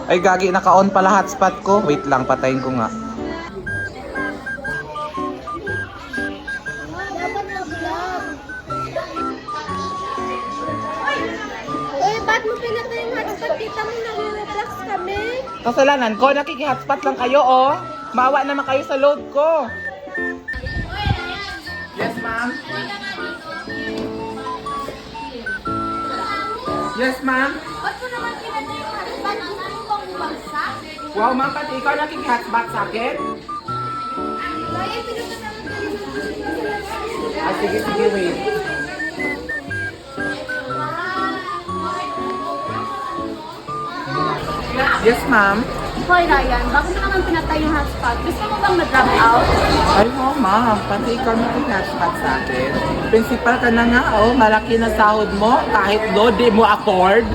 Ay, gagi, naka-on pala hotspot ko. Wait lang, patayin ko nga. Dapat mag-vlog. Uy, ba't mo pinatay yung hotspot? Kita mo nag-relax kami. Kasalanan ko, nakiki-hotspot lang kayo, oh. Maawa naman kayo sa load ko. Yes, ma'am. Yes, ma'am. Ba't mo naman pinatay yung hotspot? Gusto mo bang bumagsak? Wow, ma'am, pati ikaw nakiki-hotspot sa akin? Kaya pinatay mo Ah, sige, sige, wait. Yes, ma'am. Hoy Ryan, bakit mo naman pinatay yung hotspot? Gusto mo bang mag-drop out? Ay, oh, ma'am, pati ikaw nakiki-hotspot sa akin. Principal ka na nga, oh. Malaki na sahod mo, kahit load, di mo afford.